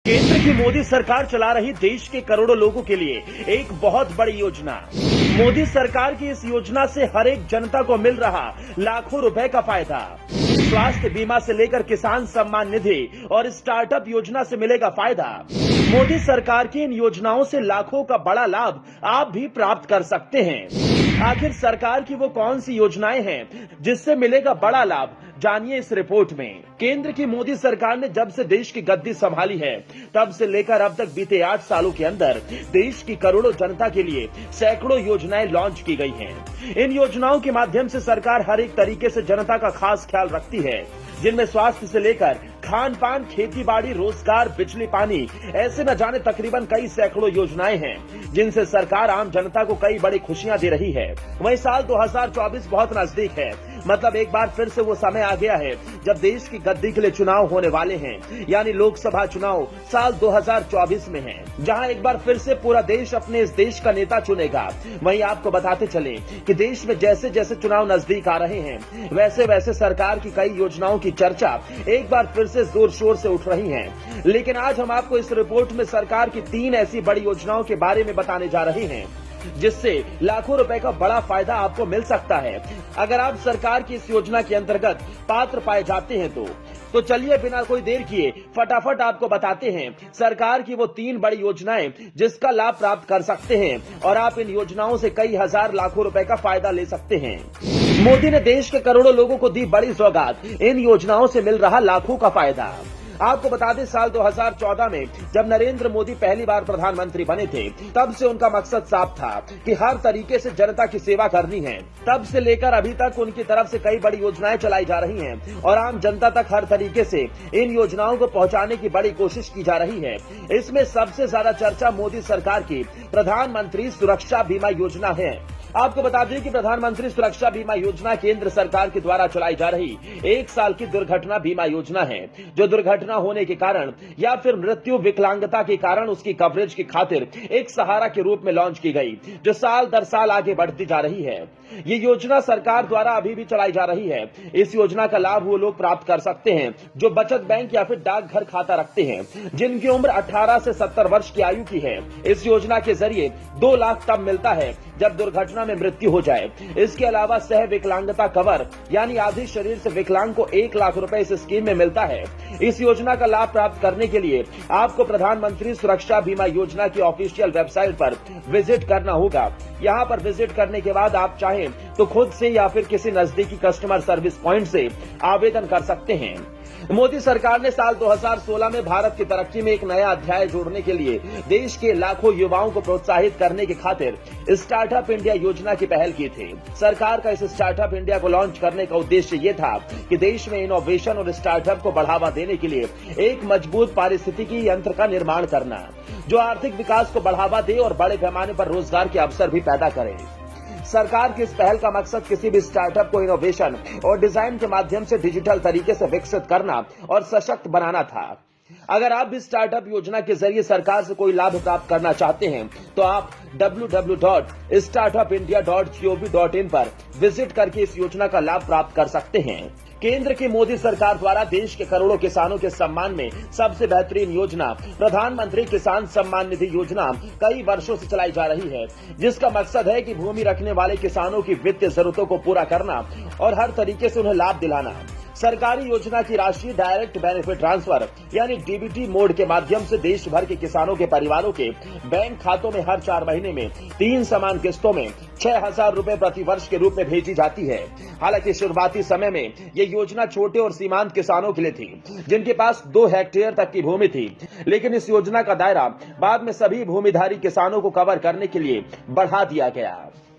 केंद्र की मोदी सरकार चला रही देश के करोड़ों लोगों के लिए एक बहुत बड़ी योजना। मोदी सरकार की इस योजना से हर एक जनता को मिल रहा लाखों रुपए का फायदा। स्वास्थ्य बीमा से लेकर किसान सम्मान निधि और स्टार्टअप योजना से मिलेगा फायदा। मोदी सरकार की इन योजनाओं से लाखों का बड़ा लाभ आप भी प्राप्त कर सकते हैं। आखिर सरकार की वो कौन सी योजनाएं हैं जिससे मिलेगा बड़ा लाभ, जानिए इस रिपोर्ट में। केंद्र की मोदी सरकार ने जब से देश की गद्दी संभाली है तब से लेकर अब तक बीते 8 सालों के अंदर देश की करोड़ों जनता के लिए सैकड़ों योजनाएं लॉन्च की गई हैं। इन योजनाओं के माध्यम से सरकार हर एक तरीके से जनता का खास ख्याल रखती है, जिनमें स्वास्थ्य से लेकर खान पान, खेती बाड़ी, रोजगार, बिजली पानी, ऐसे न जाने तकरीबन कई सैकड़ों योजनाएं हैं जिनसे सरकार आम जनता को कई बड़ी खुशियां दे रही है। वहीं साल 2024 बहुत नजदीक है, मतलब एक बार फिर से वो समय आ गया है जब देश की गद्दी के लिए चुनाव होने वाले हैं, यानी लोकसभा चुनाव साल 2024 में है, जहां एक बार फिर से पूरा देश अपने इस देश का नेता चुनेगा। वहीं आपको बताते चले कि देश में जैसे जैसे चुनाव नजदीक आ रहे हैं वैसे वैसे सरकार की कई योजनाओं की चर्चा एक बार फिर से जोर शोर से उठ रही है। लेकिन आज हम आपको इस रिपोर्ट में सरकार की 3 ऐसी बड़ी योजनाओं के बारे में बताने जा रहे हैं जिससे लाखों रुपए का बड़ा फायदा आपको मिल सकता है अगर आप सरकार की इस योजना के अंतर्गत पात्र पाए जाते हैं तो चलिए बिना कोई देर किए फटाफट आपको बताते हैं सरकार की वो 3 बड़ी योजनाएं जिसका लाभ प्राप्त कर सकते हैं और आप इन योजनाओं से कई हजार लाखों रुपए का फायदा ले सकते हैं। मोदी ने देश के करोड़ों लोगों को दी बड़ी सौगात, इन योजनाओं से मिल रहा लाखों का फायदा। आपको बता दें साल 2014 में जब नरेंद्र मोदी पहली बार प्रधानमंत्री बने थे तब से उनका मकसद साफ था कि हर तरीके से जनता की सेवा करनी है। तब से लेकर अभी तक उनकी तरफ से कई बड़ी योजनाएं चलाई जा रही हैं और आम जनता तक हर तरीके से इन योजनाओं को पहुंचाने की बड़ी कोशिश की जा रही है। इसमें सबसे ज्यादा चर्चा मोदी सरकार की प्रधानमंत्री सुरक्षा बीमा योजना है। आपको बता दें कि प्रधानमंत्री सुरक्षा बीमा योजना केंद्र सरकार के द्वारा चलाई जा रही 1 साल की दुर्घटना बीमा योजना है, जो दुर्घटना होने के कारण या फिर मृत्यु, विकलांगता के कारण उसकी कवरेज की खातिर एक सहारा के रूप में लॉन्च की गई, जो साल दर साल आगे बढ़ती जा रही है। ये योजना सरकार द्वारा अभी भी चलाई जा रही है। इस योजना का लाभ वो लोग प्राप्त कर सकते हैं जो बचत बैंक या फिर डाकघर खाता रखते हैं, जिनकी उम्र 18 से 70 वर्ष की आयु की है। इस योजना के जरिए 2 लाख तब मिलता है जब दुर्घटना में मृत्यु हो जाए। इसके अलावा सह विकलांगता कवर यानी आधे शरीर से विकलांग को 1 लाख रुपए इस स्कीम में मिलता है। इस योजना का लाभ प्राप्त करने के लिए आपको प्रधानमंत्री सुरक्षा बीमा योजना की ऑफिशियल वेबसाइट पर विजिट करना होगा। यहाँ पर विजिट करने के बाद आप चाहें तो खुद से या फिर किसी नजदीकी कस्टमर सर्विस पॉइंट से आवेदन कर सकते हैं। मोदी सरकार ने साल 2016 में भारत की तरक्की में एक नया अध्याय जोड़ने के लिए देश के लाखों युवाओं को प्रोत्साहित करने की खातिर स्टार्टअप इंडिया योजना की पहल की थी। सरकार का इस स्टार्टअप इंडिया को लॉन्च करने का उद्देश्य ये था कि देश में इनोवेशन और स्टार्टअप को बढ़ावा देने के लिए एक मजबूत पारिस्थितिकी यंत्र का निर्माण करना, जो आर्थिक विकास को बढ़ावा दे और बड़े पैमाने पर रोजगार के अवसर भी पैदा करे। सरकार की इस पहल का मकसद किसी भी स्टार्टअप को इनोवेशन और डिजाइन के माध्यम से डिजिटल तरीके से विकसित करना और सशक्त बनाना था। अगर आप भी स्टार्टअप योजना के जरिए सरकार से कोई लाभ प्राप्त करना चाहते हैं तो आप www.startupindia.gov.in पर विजिट करके इस योजना का लाभ प्राप्त कर सकते हैं। केंद्र की मोदी सरकार द्वारा देश के करोड़ों किसानों के सम्मान में सबसे बेहतरीन योजना प्रधानमंत्री किसान सम्मान निधि योजना कई वर्षों से चलाई जा रही है, जिसका मकसद है कि भूमि रखने वाले किसानों की वित्तीय जरूरतों को पूरा करना और हर तरीके से उन्हें लाभ दिलाना। सरकारी योजना की राशि डायरेक्ट बेनिफिट ट्रांसफर यानी डीबीटी मोड के माध्यम से देश भर के किसानों के परिवारों के बैंक खातों में हर 4 महीने में 3 समान किस्तों में 6,000 रुपए प्रति वर्ष के रूप में भेजी जाती है। हालांकि शुरुआती समय में ये योजना छोटे और सीमांत किसानों के लिए थी, जिनके पास 2 हेक्टेयर तक की भूमि थी, लेकिन इस योजना का दायरा बाद में सभी भूमिधारी किसानों को कवर करने के लिए बढ़ा दिया गया।